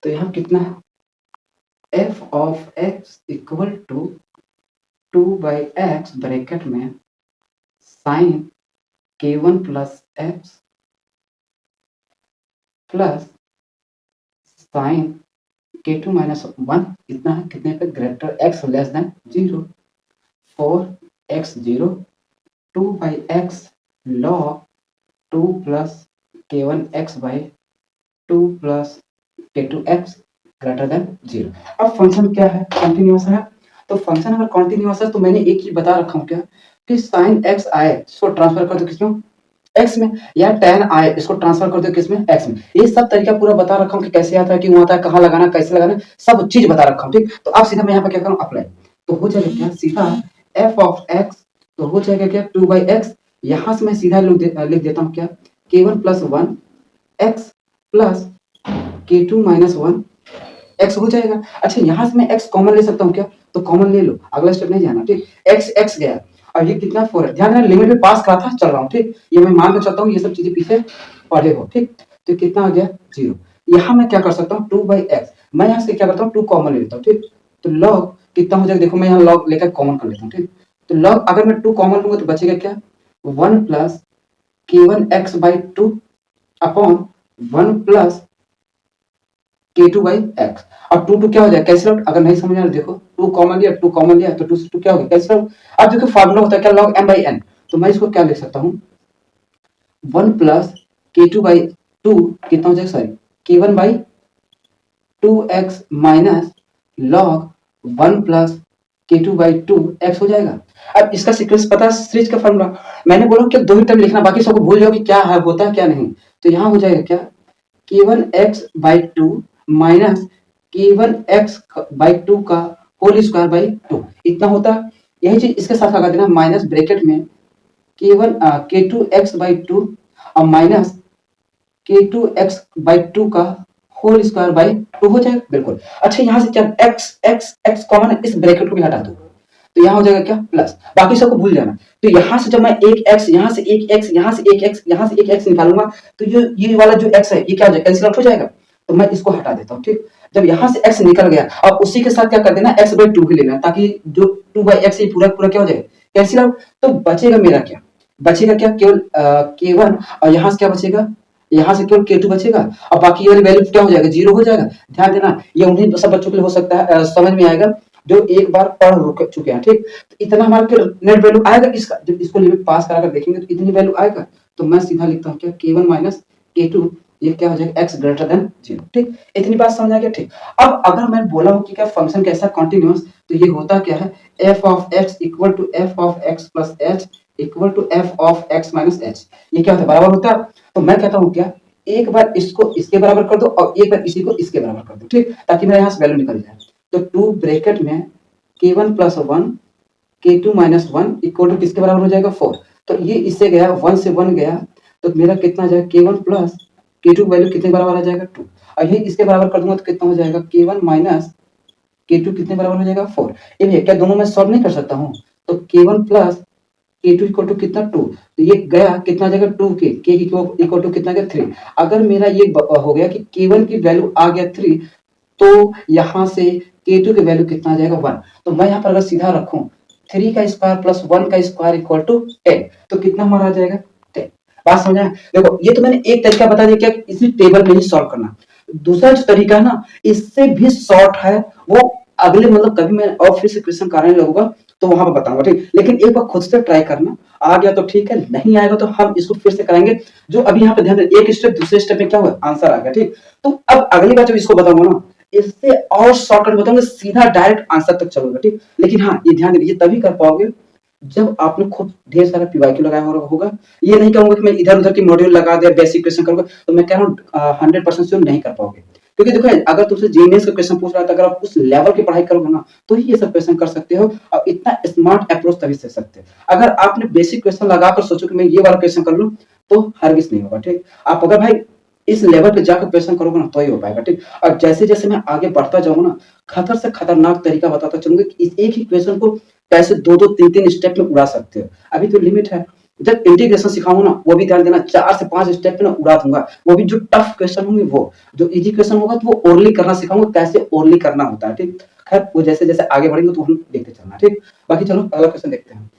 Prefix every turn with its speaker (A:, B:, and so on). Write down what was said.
A: तो यहाँ कितना है, f of x equal to 2/x bracket में sine k1 plus x plus sine k2 minus 1 इतना है, कितने पे, greater x less than 0, 4x0 2/x log 2 plus k1x by 2 plus k2x greater than 0। अब फंक्शन क्या है, कंटिन्यूअस है। तो फंक्शन अगर कंटिन्यूअस है तो मैंने एक चीज बता रखा हूँ क्या, कि साइन x आए इसको ट्रांसफर कर दो किसमें, x में, या tan आए इसको ट्रांसफर कर दो किसमें, x में। ये सब तरीका पूरा बता रखा हूँ कि कैसे आता है, क्यों आता है, कहाँ लगाना, कैसे लगाना, सब चीज बता रखा हूँ। ठीक, तो आप सीधा मैं यहाँ पर क्या करूँ, अप्लाई, तो हो जाएगा क्या, सीधा f ऑफ x तो हो जाएगा क्या 2/x, यहाँ से मैं सीधा लिख देता हूँ क्या, k1 plus 1 x plus k2 minus 1 x हो जाएगा। अच्छा, यहाँ से मैं x कॉमन ले सकता हूँ क्या, तो कॉमन ले लो, अगला स्टेप नहीं जाना। ठीक, x गया और ये कितना 4 है, ध्यान देना लिमिट में पास करा था, चल रहा हूँ। ठीक, ये मैं मान के चलता हूँ, ये सब चीजें पीछे पढ़े हो। ठीक, तो कितना आ गया 0। यहाँ मैं क्या कर सकता हूँ 2/x, मैं यहाँ से क्या करता हूँ 2 कॉमन ले लेता हूँ। ठीक, तो log कितना हो जाएगा, देखो मैं यहाँ log लेकर कॉमन कर लेता हूँ। ठीक, तो log अगर मैं 2 कॉमन लूंगा तो बचेगा क्या, 1 plus k1x by 2 upon 1 plus k2/x। अब 2 क्या हो जाएगा, कैंसिल आउट, अगर नहीं समझ आ रहा देखो 2 कॉमन लिया, 2 कॉमन लिया तो 2 से 2 क्या हो गया, कैंसिल आउट। अब देखो फार्मूला होता है क्या, log m/n, तो मैं इसको क्या लिख सकता हूँ 1 प्लस k2/2 कितना हो जाएगा, sorry k1/2x minus log 1 plus k2/2 x हो जाएगा। अब इसका सीक्वेंस पता है, सीरीज का फार्मूला मैंने बोला कि 2 ही टर्म लिखना, बाकी सबको भूल जाओ कि क्या है, होता है क्या नहीं। तो यहाँ हो जाएगा क्या, k1x/2 माइनस k1x/2 का होल स्क्वायर बाई 2 इतना होता है। यही चीज इसके साथ लगा देना, माइनस ब्रैकेट में k2x/2 और माइनस k2x/2 का होल स्क्वायर बाई 2 हो जाएगा, बिल्कुल। अच्छा, यहाँ से क्या x कॉमन है, इस ब्रैकेट को भी हटा दो, तो यहाँ हो जाएगा क्या प्लस, बाकी सबको भूल जाना। तो यहाँ से जब मैं एक x, यहाँ से एक x, यहाँ से एक x, यहाँ से एक x निकालूंगा तो ये वाला जो x है ये क्या हो जाएगा, कैंसिल आउट हो जाएगा। तो मैं इसको हटा देता हूँ। ठीक, जब यहाँ से x निकल गया, अब उसी के साथ क्या कर देना, x/2 ही लेना, ताकि जो 2/x ये पूरा पूरा क्या हो जाएगा, कैंसिल आउट। तो बचेगा मेरा क्या, बचेगा क्या, केवल k1 और यहाँ से क्या बचेगा, यहाँ से केवल k2 बचेगा, और बाकी वाली वैल्यू क्या हो जाएगा, 0 हो जाएगा। ध्यान देना, ये उन्हीं सब बच्चों के लिए हो सकता है, समझ में आएगा जो एक बार पढ़ चुके हैं। ठीक, तो इतना हमारा नेट वैल्यू आएगा इसका, जब इसको लिमिट पास करा कर देखेंगे तो इतनी वैल्यू आएगा। तो मैं सीधा लिखता हूँ क्या, k1 माइनस k2 ये क्या हो जाएगा, x ग्रेटर देन 0। ठीक, इतनी बात समझ आ गया। ठीक, अब अगर मैं बोला हूँ कि क्या फंक्शन कैसा कंटिन्यूअस, तो ये होता क्या है, f of x equal to f of x plus h equal to f of x minus h, ये क्या होता है, बराबर होता है। तो मैं कहता हूँ क्या, एक बार इसको इसके बराबर कर दो और एक बार इसी को इसके बराबर कर दो। ठीक, ताकि मेरा यहाँ से वैल्यू निकल जाए। तो 2 ब्रैकेट में k1 plus 1 k2 minus 1 equal to किसके बराबर हो जाएगा, 4। तो ये इससे गया, 1 से 1 गया, तो मेरा कितना जाएगा, k1 प्लस k2 वैल्यू कितने बराबर आ जाएगा, 2। और ये इसके बराबर कर दूंगा तो कितना हो जाएगा, k1 माइनस k2 कितने बराबर हो जाएगा, 4। ये क्या दोनों में सॉल्व नहीं कर सकता हूँ, तो k1 plus k2 equal to कितना, 2। तो ये गया कितना जाएगा, 2k इक्वल टू कितना गया, 3। अगर मेरा ये हो गया कि k1 की वैल्यू आ गया 3, तो यहाँ से k2 की वैल्यू कितना आ जाएगा, 1। तो मैं यहाँ पर अगर सीधा रखूं 3 का स्क्वायर प्लस 1 का स्क्वायर इक्वल टू 10, तो कितना हमारा आ जाएगा, 10। बात समझ आया। देखो ये तो मैंने एक तरीका बता दिया क्या, इसी टेबल में ही सॉल्व करना। दूसरा जो तरीका है ना, इससे भी शॉर्ट है, वो अगले मतलब कभी मैं और फिर से क्वेश्चन कराने लगूंगा तो वहां पर बताऊंगा। ठीक, लेकिन एक बार खुद से ट्राई करना, आ गया तो ठीक है, नहीं आएगा तो हम इसको फिर से कराएंगे। जो अभी यहाँ पे ध्यान दें, एक स्टेप दूसरे स्टेप में क्या हुआ, आंसर आ गया। ठीक, तो अब अगली बार जब इसको बताऊंगा ना, इससे और शॉर्टकट बताऊंगा, सीधा डायरेक्ट आंसर तक चलूंगा। ठीक, लेकिन हाँ ये ध्यान दीजिए, तभी कर पाओगे जब आपने खुद ढेर सारा पीवाईक्यू लगाया होगा। ये नहीं कहूंगा कि मैं इधर उधर की मॉड्यूल लगा दे, बेसिक क्वेश्चन करूंगा, तो मैं कह रहा हूँ 100% श्योर नहीं कर पाओगे। क्योंकि देखो अगर तुमसे जीएनएस का क्वेश्चन पूछ रहा था, अगर आप उस लेवल की पढ़ाई करोगे ना, तो ही ये सब क्वेश्चन कर सकते हो, और इतना स्मार्ट अप्रोच तभी से सकते हो। अगर आपने बेसिक क्वेश्चन लगाकर सोचो कि मैं ये वाला क्वेश्चन कर लूं, तो हरगिज नहीं होगा। ठीक, आप अगर भाई इस लेवल पे जाकर क्वेश्चन करोगे ना, तो ही हो पाएगा। ठीक, और जैसे जैसे मैं आगे बढ़ता जाऊंगा ना, खतर से खतरनाक तरीका बताता चलूंगा कि इस एक ही क्वेश्चन को कैसे 2-2 3-3 स्टेप में उड़ा सकते हो। अभी तो लिमिट है, जब इंटीग्रेशन सिखाऊंगा ना वो भी ध्यान देना, 4 से 5 स्टेप पे ना उड़ा दूंगा। वो भी जो टफ क्वेश्चन होंगे वो, जो इजी क्वेश्चन होगा तो वो ओरली करना सिखाऊंगा, कैसे ओरली करना होता है। ठीक, खैर वो जैसे जैसे आगे बढ़ेंगे तो हम देखते चलना। ठीक, बाकी चलो अगला क्वेश्चन देखते हैं।